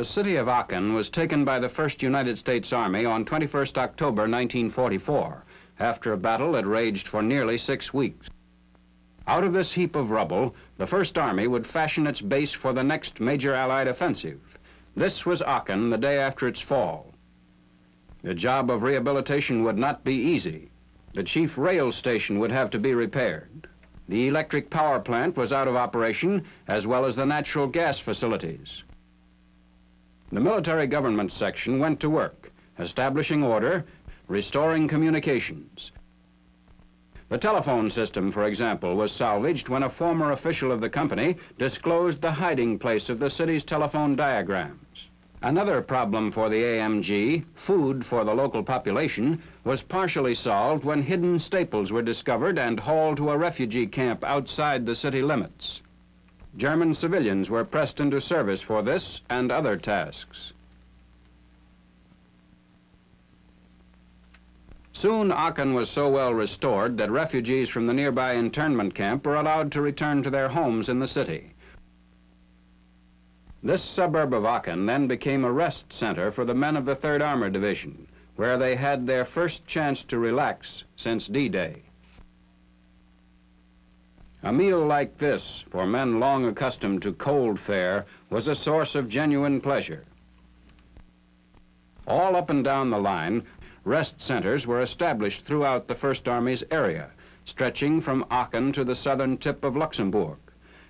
The city of Aachen was taken by the 1st United States Army on 21st October 1944, after a battle that raged for nearly 6 weeks. Out of this heap of rubble, the 1st Army would fashion its base for the next major Allied offensive. This was Aachen the day after its fall. The job of rehabilitation would not be easy. The chief rail station would have to be repaired. The electric power plant was out of operation, as well as the natural gas facilities. The military government section went to work, establishing order, restoring communications. The telephone system, for example, was salvaged when a former official of the company disclosed the hiding place of the city's telephone diagrams. Another problem for the AMG, food for the local population, was partially solved when hidden staples were discovered and hauled to a refugee camp outside the city limits. German civilians were pressed into service for this and other tasks. Soon Aachen was so well restored that refugees from the nearby internment camp were allowed to return to their homes in the city. This suburb of Aachen then became a rest center for the men of the 3rd Armored Division, where they had their first chance to relax since D-Day. A meal like this, for men long accustomed to cold fare, was a source of genuine pleasure. All up and down the line, rest centers were established throughout the 1st Army's area, stretching from Aachen to the southern tip of Luxembourg.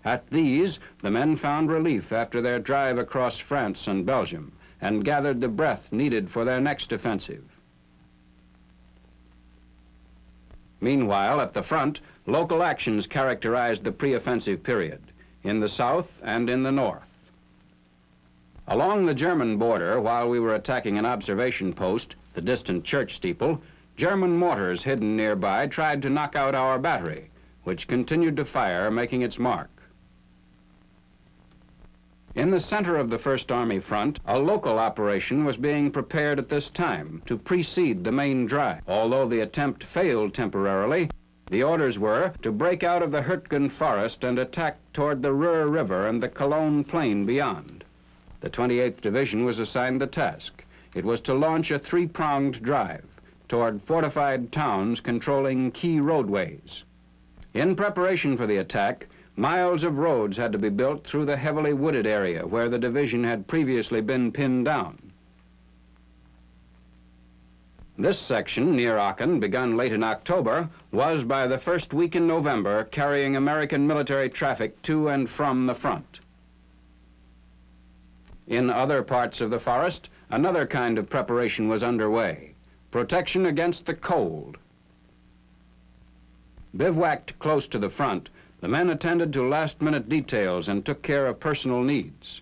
At these, the men found relief after their drive across France and Belgium, and gathered the breath needed for their next offensive. Meanwhile, at the front, local actions characterized the pre-offensive period, in the south and in the north. Along the German border, while we were attacking an observation post, the distant church steeple, German mortars hidden nearby tried to knock out our battery, which continued to fire, making its mark. In the center of the 1st Army front, a local operation was being prepared at this time to precede the main drive. Although the attempt failed temporarily, the orders were to break out of the Hurtgen Forest and attack toward the ROER River and the Cologne Plain beyond. The 28th Division was assigned the task. It was to launch a 3-pronged drive toward fortified towns controlling key roadways. In preparation for the attack, miles of roads had to be built through the heavily wooded area where the division had previously been pinned down. This section, near Aachen, begun late in October, was by the first week in November carrying American military traffic to and from the front. In other parts of the forest, another kind of preparation was underway: protection against the cold. Bivouacked close to the front, the men attended to last-minute details and took care of personal needs.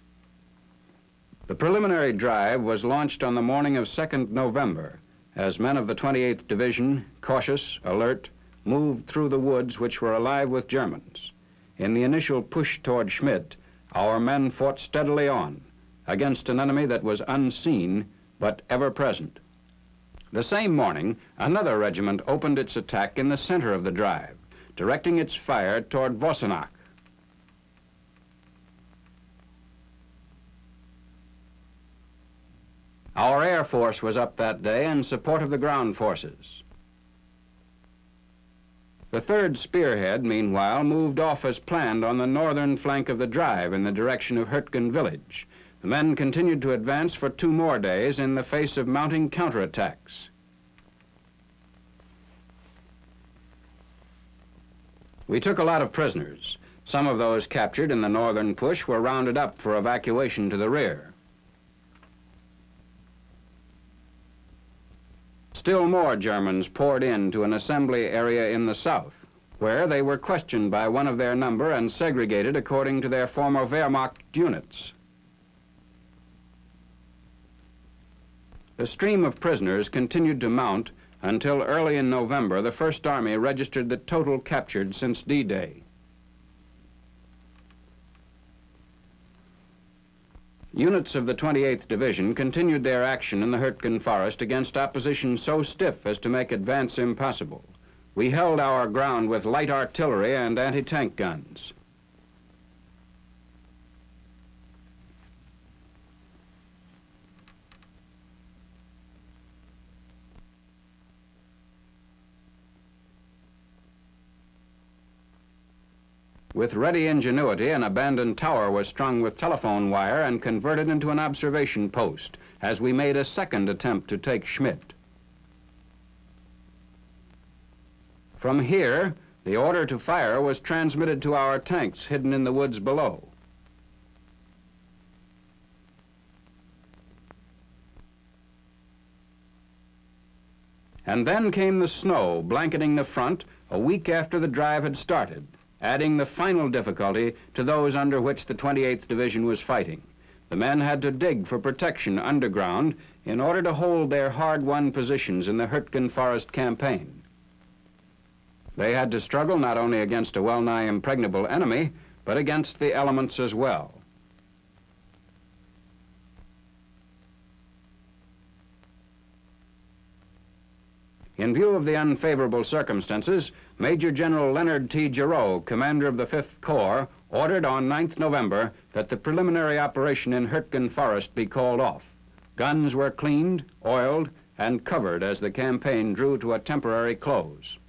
The preliminary drive was launched on the morning of 2nd November, as men of the 28th Division, cautious, alert, moved through the woods which were alive with Germans. In the initial push toward Schmidt, our men fought steadily on, against an enemy that was unseen but ever present. The same morning, another regiment opened its attack in the center of the drive, directing its fire toward Vossenach. Our Air Force was up that day in support of the ground forces. The 3rd Spearhead, meanwhile, moved off as planned on the northern flank of the drive in the direction of Hurtgen village. The men continued to advance for 2 more days in the face of mounting counterattacks. We took a lot of prisoners. Some of those captured in the northern push were rounded up for evacuation to the rear. Still more Germans poured into an assembly area in the south, where they were questioned by one of their number and segregated according to their former Wehrmacht units. The stream of prisoners continued to mount until early in November. The 1st Army registered the total captured since D-Day. Units of the 28th Division continued their action in the Hurtgen Forest against opposition so stiff as to make advance impossible. We held our ground with light artillery and anti-tank guns. With ready ingenuity, an abandoned tower was strung with telephone wire and converted into an observation post as we made a second attempt to take Schmidt. From here, the order to fire was transmitted to our tanks hidden in the woods below. And then came the snow, blanketing the front a week after the drive had started, adding the final difficulty to those under which the 28th Division was fighting. The men had to dig for protection underground in order to hold their hard-won positions in the Hurtgen Forest campaign. They had to struggle not only against a well-nigh impregnable enemy, but against the elements as well. In view of the unfavorable circumstances, Major General Leonard T. Giroux, commander of the 5th Corps, ordered on 9th November that the preliminary operation in Hurtgen Forest be called off. Guns were cleaned, oiled, and covered as the campaign drew to a temporary close.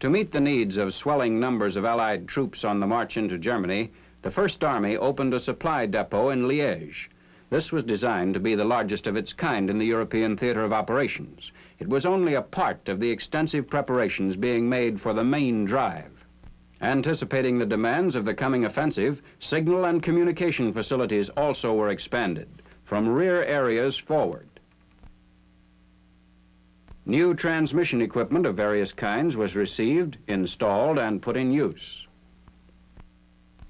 To meet the needs of swelling numbers of Allied troops on the march into Germany, the First Army opened a supply depot in Liège. This was designed to be the largest of its kind in the European theater of operations. It was only a part of the extensive preparations being made for the main drive. Anticipating the demands of the coming offensive, signal and communication facilities also were expanded, from rear areas forward. New transmission equipment of various kinds was received, installed, and put in use.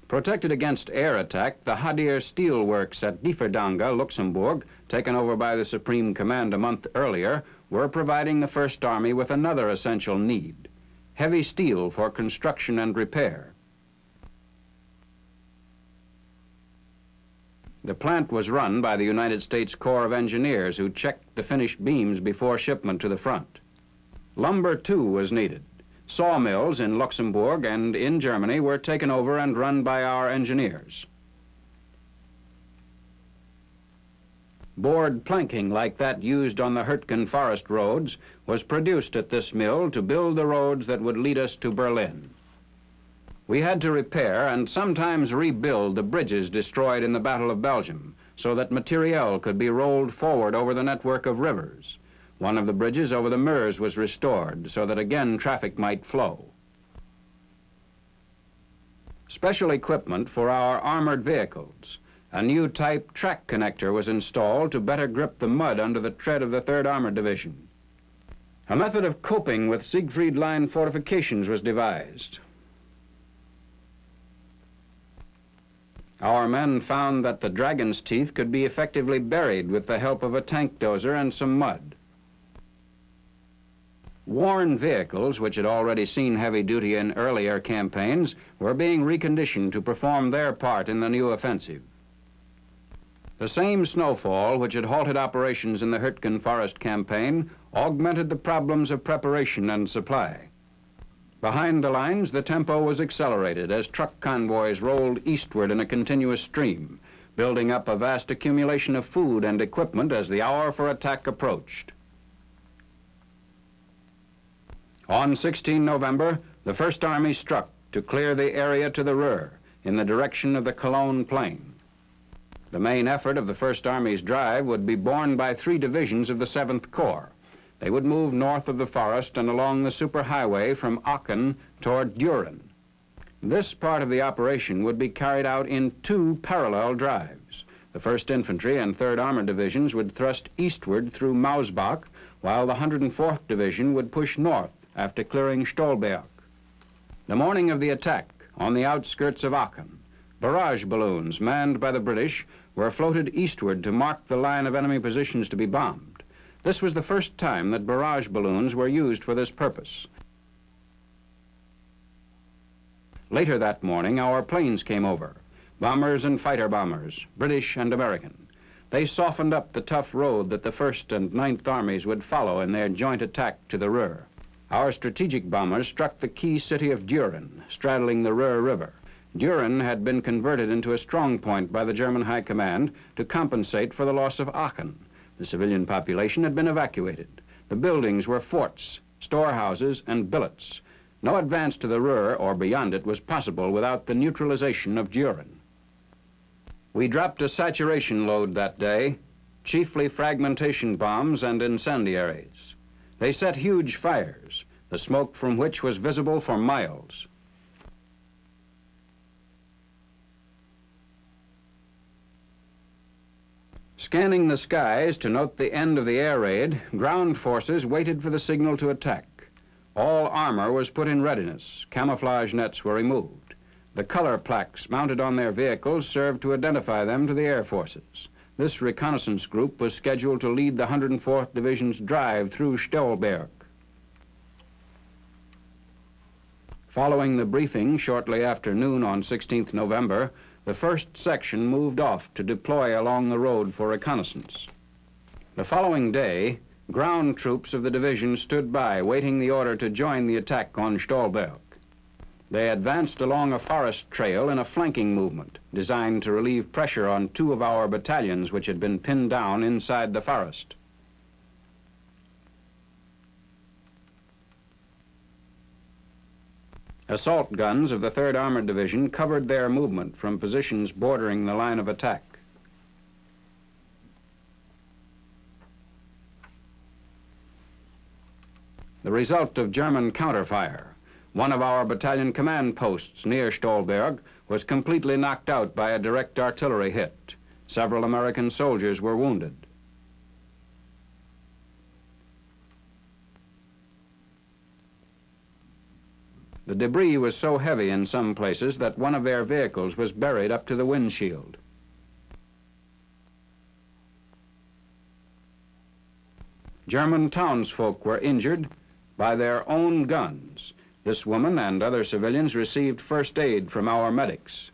Protected against air attack, the Hadir Steel Works at Differdange, Luxembourg, taken over by the Supreme Command a month earlier, were providing the First Army with another essential need: heavy steel for construction and repair. The plant was run by the United States Corps of Engineers, who checked the finished beams before shipment to the front. Lumber, too, was needed. Sawmills in Luxembourg and in Germany were taken over and run by our engineers. Board planking like that used on the Hurtgen Forest roads was produced at this mill to build the roads that would lead us to Berlin. We had to repair and sometimes rebuild the bridges destroyed in the Battle of Belgium so that materiel could be rolled forward over the network of rivers. One of the bridges over the Meuse was restored so that again traffic might flow. Special equipment for our armored vehicles. A new type track connector was installed to better grip the mud under the tread of the 3rd Armored Division. A method of coping with Siegfried Line fortifications was devised. Our men found that the Dragon's Teeth could be effectively buried with the help of a tank dozer and some mud. Worn vehicles, which had already seen heavy duty in earlier campaigns, were being reconditioned to perform their part in the new offensive. The same snowfall which had halted operations in the Hurtgen Forest campaign augmented the problems of preparation and supply. Behind the lines, the tempo was accelerated as truck convoys rolled eastward in a continuous stream, building up a vast accumulation of food and equipment as the hour for attack approached. On 16 November, the First Army struck to clear the area to the ROER in the direction of the Cologne Plain. The main effort of the First Army's drive would be borne by 3 divisions of the 7th Corps. They would move north of the forest and along the superhighway from Aachen toward Düren. This part of the operation would be carried out in 2 parallel drives. The 1st Infantry and 3rd Armored Divisions would thrust eastward through Mausbach, while the 104th Division would push north after clearing Stolberg. The morning of the attack, on the outskirts of Aachen, barrage balloons manned by the British were floated eastward to mark the line of enemy positions to be bombed. This was the first time that barrage balloons were used for this purpose. Later that morning, our planes came over, bombers and fighter bombers, British and American. They softened up the tough road that the 1st and 9th Armies would follow in their joint attack to the ROER. Our strategic bombers struck the key city of Düren, straddling the ROER River. Düren had been converted into a strong point by the German High Command to compensate for the loss of Aachen. The civilian population had been evacuated. The buildings were forts, storehouses, and billets. No advance to the ROER or beyond it was possible without the neutralization of Düren. We dropped a saturation load that day, chiefly fragmentation bombs and incendiaries. They set huge fires, the smoke from which was visible for miles. Scanning the skies to note the end of the air raid, ground forces waited for the signal to attack. All armor was put in readiness. Camouflage nets were removed. The color plaques mounted on their vehicles served to identify them to the air forces. This reconnaissance group was scheduled to lead the 104th Division's drive through Stolberg. Following the briefing shortly after noon on 16th November, the 1st section moved off to deploy along the road for reconnaissance. The following day, ground troops of the division stood by, waiting the order to join the attack on Stolberg. They advanced along a forest trail in a flanking movement, designed to relieve pressure on 2 of our battalions which had been pinned down inside the forest. Assault guns of the 3rd Armored Division covered their movement from positions bordering the line of attack. The result of German counterfire. One of our battalion command posts near Stolberg was completely knocked out by a direct artillery hit. Several American soldiers were wounded. The debris was so heavy in some places that one of their vehicles was buried up to the windshield. German townsfolk were injured by their own guns. This woman and other civilians received first aid from our medics.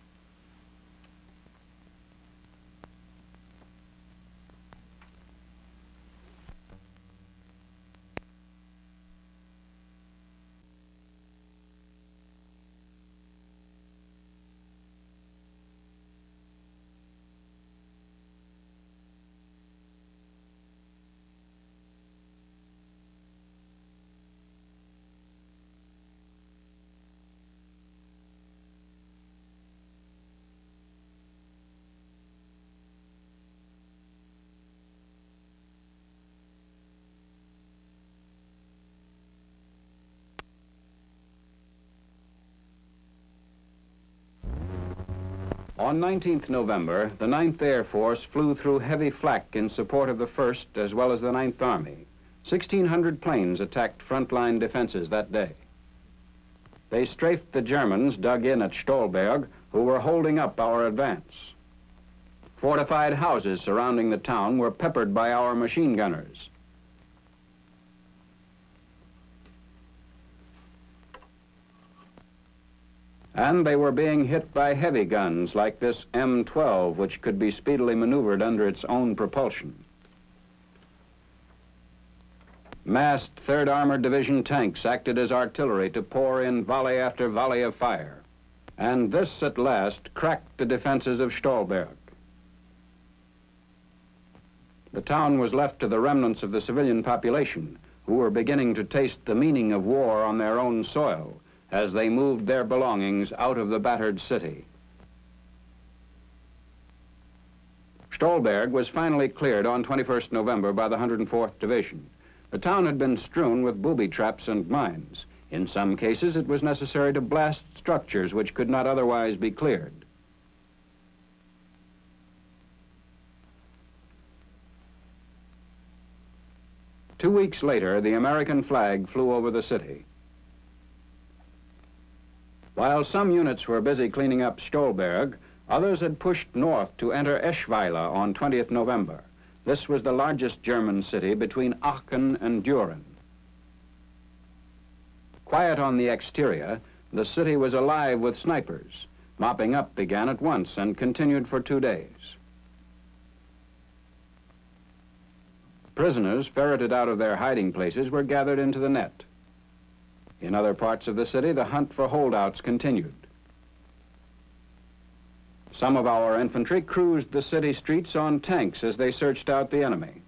On 19th November, the 9th Air Force flew through heavy flak in support of the 1st as well as the 9th Army. 1,600 planes attacked frontline defenses that day. They strafed the Germans dug in at Stolberg, who were holding up our advance. Fortified houses surrounding the town were peppered by our machine gunners. And they were being hit by heavy guns like this M12, which could be speedily maneuvered under its own propulsion. Massed 3rd Armored Division tanks acted as artillery to pour in volley after volley of fire. And this, at last, cracked the defenses of Stolberg. The town was left to the remnants of the civilian population, who were beginning to taste the meaning of war on their own soil, as they moved their belongings out of the battered city. Stolberg was finally cleared on 21st November by the 104th Division. The town had been strewn with booby traps and mines. In some cases, it was necessary to blast structures which could not otherwise be cleared. Two weeks later, the American flag flew over the city. While some units were busy cleaning up Stolberg, others had pushed north to enter Eschweiler on 20th November. This was the largest German city between Aachen and Düren. Quiet on the exterior, The city was alive with snipers. Mopping up began at once and continued for 2 days. Prisoners ferreted out of their hiding places were gathered into the net. In other parts of the city, the hunt for holdouts continued. Some of our infantry cruised the city streets on tanks as they searched out the enemy.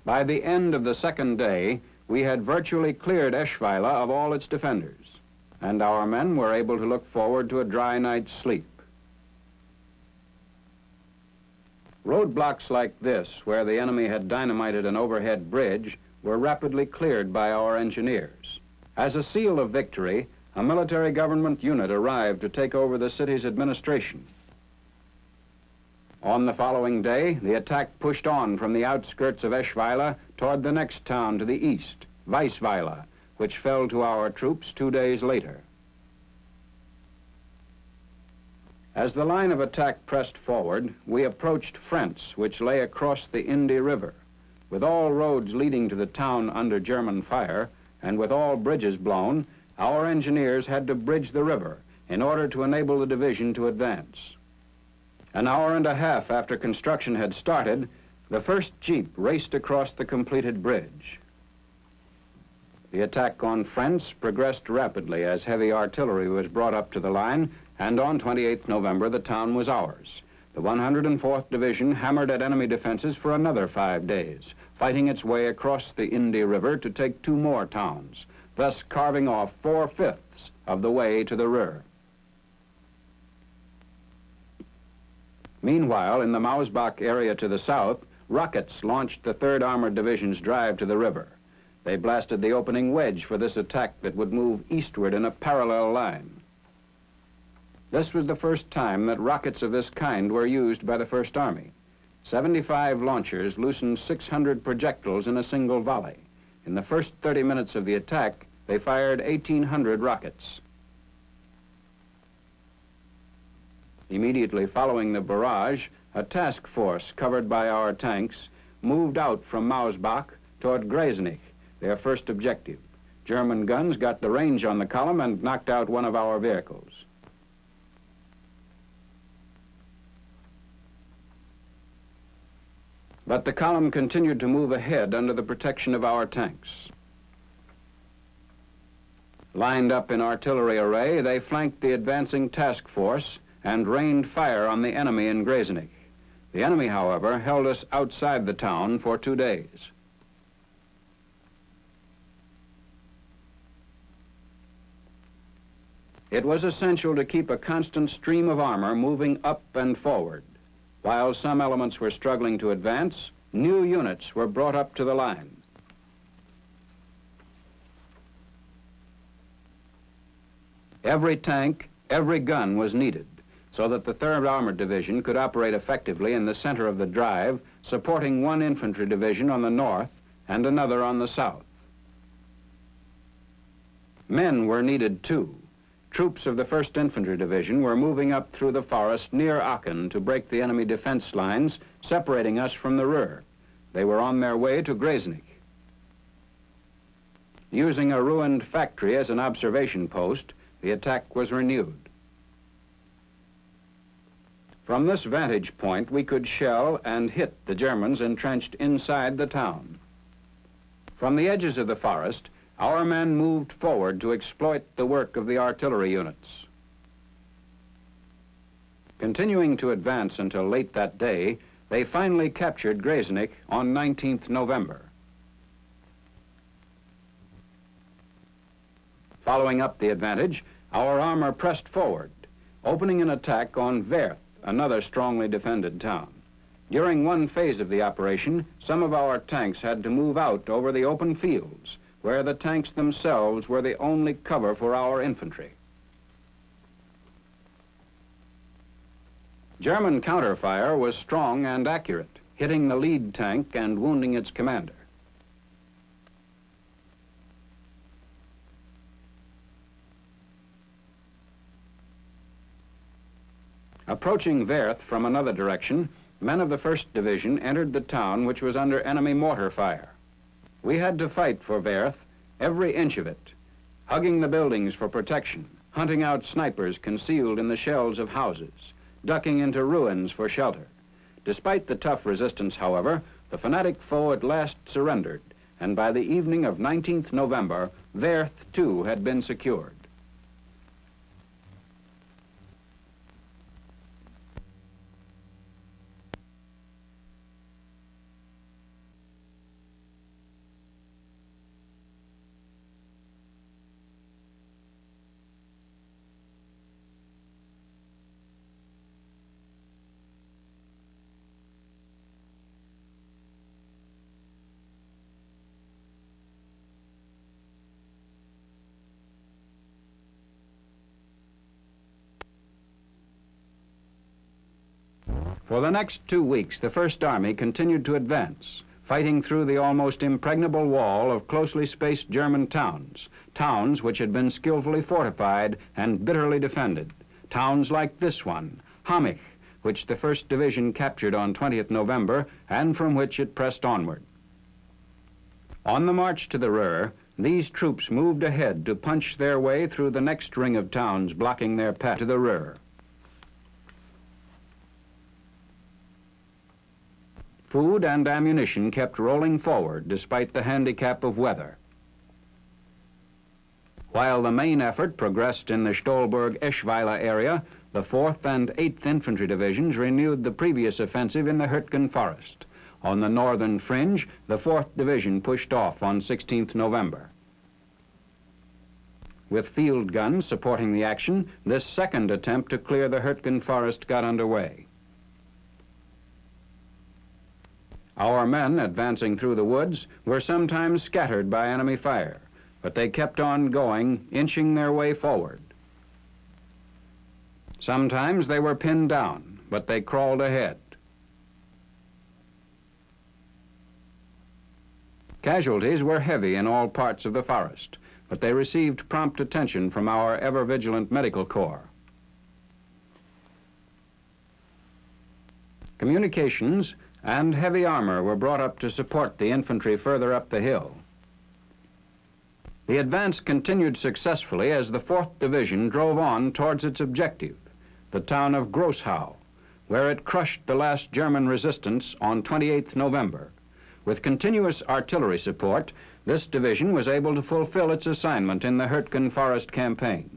By the end of the second day, we had virtually cleared Eschweiler of all its defenders, and our men were able to look forward to a dry night's sleep. Roadblocks like this, where the enemy had dynamited an overhead bridge, were rapidly cleared by our engineers. As a seal of victory, a military government unit arrived to take over the city's administration. On the following day, the attack pushed on from the outskirts of Eschweiler toward the next town to the east, Weissweiler, which fell to our troops 2 days later. As the line of attack pressed forward, we approached Frentz, which lay across the Indi River. With all roads leading to the town under German fire, and with all bridges blown, our engineers had to bridge the river in order to enable the division to advance. An hour and a half after construction had started, the first jeep raced across the completed bridge. The attack on Frentz progressed rapidly as heavy artillery was brought up to the line, and on 28th November, the town was ours. The 104th Division hammered at enemy defenses for another 5 days, fighting its way across the Indi River to take 2 more towns, thus carving off 4/5 of the way to the ROER. Meanwhile, in the Mausbach area to the south, rockets launched the 3rd Armored Division's drive to the river. They blasted the opening wedge for this attack that would move eastward in a parallel line. This was the first time that rockets of this kind were used by the First Army. 75 launchers loosened 600 projectiles in a single volley. In the first 30 minutes of the attack, they fired 1,800 rockets. Immediately following the barrage, a task force covered by our tanks moved out from Mausbach toward Gresenich, their first objective. German guns got the range on the column and knocked out one of our vehicles. But the column continued to move ahead under the protection of our tanks. Lined up in artillery array, they flanked the advancing task force and rained fire on the enemy in Gresenich. The enemy, however, held us outside the town for 2 days. It was essential to keep a constant stream of armor moving up and forward. While some elements were struggling to advance, new units were brought up to the line. Every tank, every gun was needed, so that the 3rd Armored Division could operate effectively in the center of the drive, supporting one infantry division on the north and another on the south. Men were needed too. Troops of the 1st Infantry Division were moving up through the forest near Aachen to break the enemy defense lines, separating us from the ROER. They were on their way to Gresenich. Using a ruined factory as an observation post, the attack was renewed. From this vantage point, we could shell and hit the Germans entrenched inside the town. From the edges of the forest, our men moved forward to exploit the work of the artillery units. Continuing to advance until late that day, they finally captured Gresenich on 19th November. Following up the advantage, our armor pressed forward, opening an attack on Werth, another strongly defended town. During one phase of the operation, some of our tanks had to move out over the open fields, where the tanks themselves were the only cover for our infantry. German counterfire was strong and accurate, hitting the lead tank and wounding its commander. Approaching Werth from another direction, men of the 1st Division entered the town, which was under enemy mortar fire. We had to fight for Werth, every inch of it, hugging the buildings for protection, hunting out snipers concealed in the shells of houses, ducking into ruins for shelter. Despite the tough resistance, however, the fanatic foe at last surrendered, and by the evening of 19th November, Werth too had been secured. For the next 2 weeks, the First Army continued to advance, fighting through the almost impregnable wall of closely spaced German towns, towns which had been skillfully fortified and bitterly defended. Towns like this one, Hammich, which the 1st Division captured on 20th November and from which it pressed onward. On the march to the ROER, these troops moved ahead to punch their way through the next ring of towns blocking their path to the ROER. Food and ammunition kept rolling forward despite the handicap of weather. While the main effort progressed in the Stolberg-Eschweiler area, the 4th and 8th Infantry Divisions renewed the previous offensive in the Hurtgen Forest. On the northern fringe, the 4th Division pushed off on 16th November. With field guns supporting the action, this second attempt to clear the Hurtgen Forest got underway. Our men advancing through the woods were sometimes scattered by enemy fire, but they kept on going, inching their way forward. Sometimes they were pinned down, but they crawled ahead. Casualties were heavy in all parts of the forest, but they received prompt attention from our ever-vigilant medical corps. Communications and heavy armor were brought up to support the infantry further up the hill. The advance continued successfully as the 4th Division drove on towards its objective, the town of Grossau, where it crushed the last German resistance on 28th November. With continuous artillery support, this division was able to fulfill its assignment in the Hurtgen Forest campaign.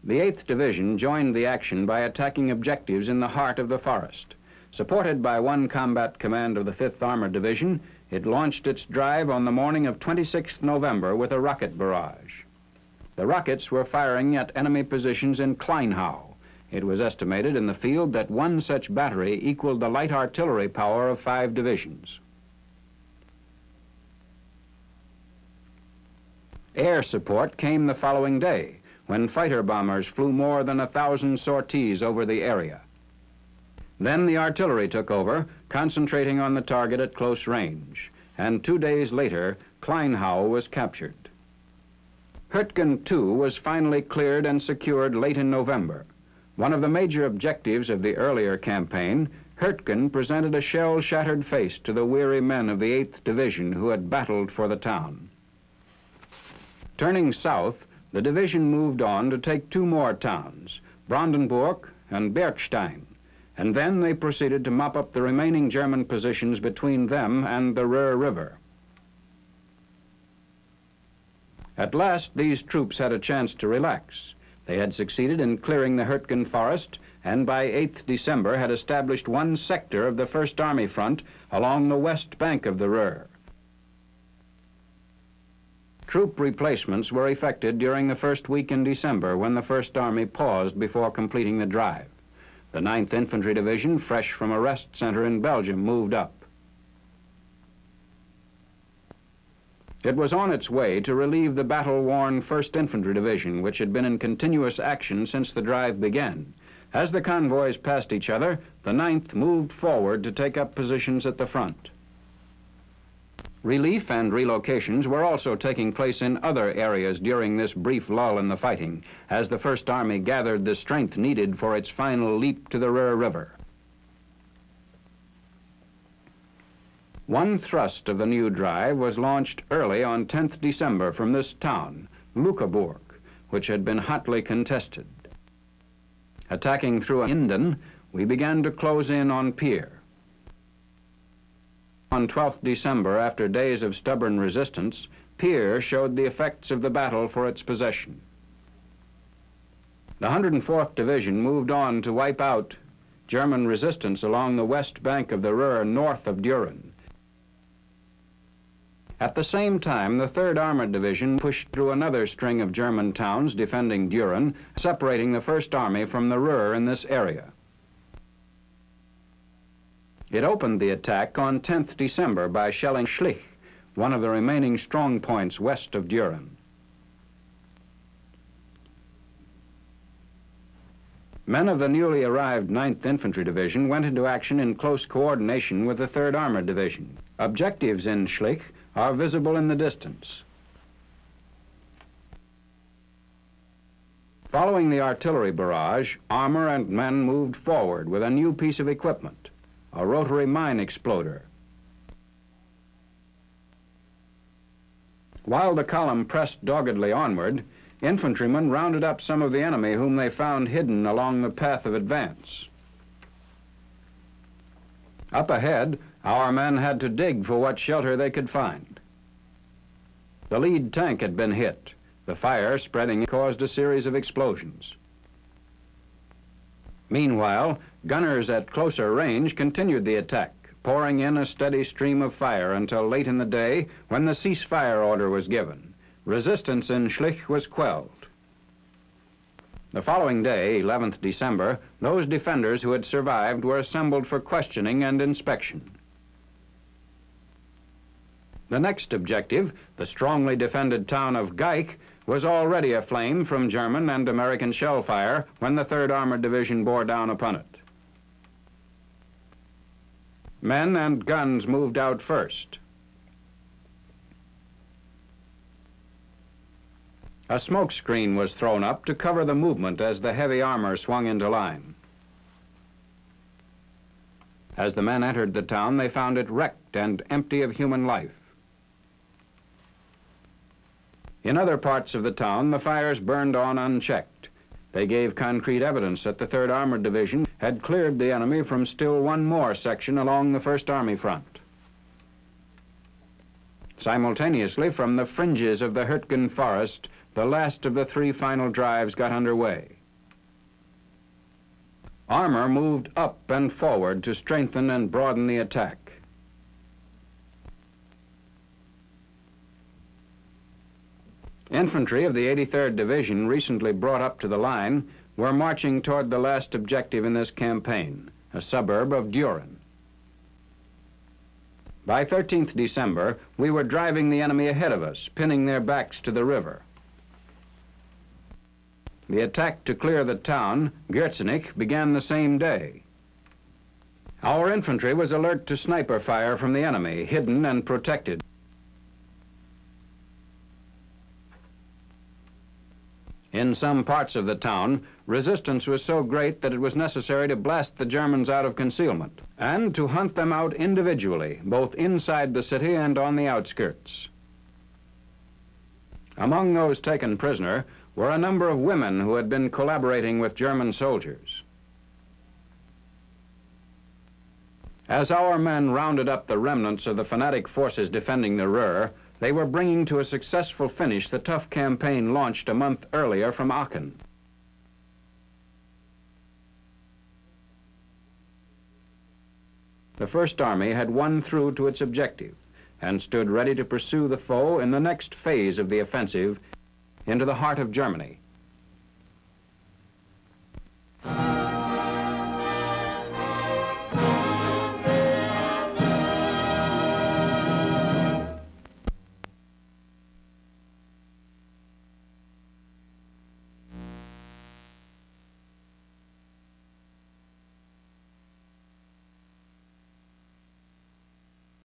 The 8th Division joined the action by attacking objectives in the heart of the forest. Supported by one combat command of the 5th Armored Division, it launched its drive on the morning of 26th November with a rocket barrage. The rockets were firing at enemy positions in Kleinhau. It was estimated in the field that one such battery equaled the light artillery power of 5 divisions. Air support came the following day, when fighter bombers flew more than 1,000 sorties over the area. Then the artillery took over, concentrating on the target at close range, and 2 days later, Kleinhau was captured. Hurtgen II was finally cleared and secured late in November. One of the major objectives of the earlier campaign, Hurtgen presented a shell-shattered face to the weary men of the 8th Division who had battled for the town. Turning south, the division moved on to take 2 more towns, Brandenburg and Bergstein, and then they proceeded to mop up the remaining German positions between them and the ROER River. At last, these troops had a chance to relax. They had succeeded in clearing the Hurtgen Forest, and by 8th December had established one sector of the First Army front along the west bank of the ROER. Troop replacements were effected during the first week in December when the First Army paused before completing the drive. The 9th Infantry Division, fresh from a rest center in Belgium, moved up. It was on its way to relieve the battle-worn 1st Infantry Division, which had been in continuous action since the drive began. As the convoys passed each other, the 9th moved forward to take up positions at the front. Relief and relocations were also taking place in other areas during this brief lull in the fighting, as the First Army gathered the strength needed for its final leap to the ROER River. One thrust of the new drive was launched early on 10th December from this town, Lüneburg, which had been hotly contested. Attacking through Inden, we began to close in on Pier. On 12th December, after days of stubborn resistance, Pier showed the effects of the battle for its possession. The 104th Division moved on to wipe out German resistance along the west bank of the ROER north of Düren. At the same time, the 3rd Armored Division pushed through another string of German towns defending Düren, separating the 1st Army from the ROER in this area. It opened the attack on 10th December by shelling Schlich, one of the remaining strong points west of Düren. Men of the newly arrived 9th Infantry Division went into action in close coordination with the 3rd Armored Division. Objectives in Schlich are visible in the distance. Following the artillery barrage, armor and men moved forward with a new piece of equipment, a rotary mine exploder. While the column pressed doggedly onward, infantrymen rounded up some of the enemy whom they found hidden along the path of advance. Up ahead, our men had to dig for what shelter they could find. The lead tank had been hit. The fire spreading caused a series of explosions. Meanwhile, gunners at closer range continued the attack, pouring in a steady stream of fire until late in the day when the ceasefire order was given. Resistance in Schlich was quelled. The following day, 11th December, those defenders who had survived were assembled for questioning and inspection. The next objective, the strongly defended town of Geich, was already aflame from German and American shell fire when the 3rd Armored Division bore down upon it. Men and guns moved out first. A smoke screen was thrown up to cover the movement as the heavy armor swung into line. As the men entered the town, they found it wrecked and empty of human life. In other parts of the town, the fires burned on unchecked. They gave concrete evidence that the 3rd Armored Division had cleared the enemy from still one more section along the 1st Army front. Simultaneously, from the fringes of the Hurtgen Forest, the last of the 3 final drives got underway. Armor moved up and forward to strengthen and broaden the attack. Infantry of the 83rd Division, recently brought up to the line, were marching toward the last objective in this campaign, a suburb of Düren. By 13th December, we were driving the enemy ahead of us, pinning their backs to the river. The attack to clear the town, Gürzenich, began the same day. Our infantry was alert to sniper fire from the enemy, hidden and protected. In some parts of the town, resistance was so great that it was necessary to blast the Germans out of concealment and to hunt them out individually, both inside the city and on the outskirts. Among those taken prisoner were a number of women who had been collaborating with German soldiers. As our men rounded up the remnants of the fanatic forces defending the ROER, they were bringing to a successful finish the tough campaign launched a month earlier from Aachen. The 1st Army had won through to its objective and stood ready to pursue the foe in the next phase of the offensive into the heart of Germany.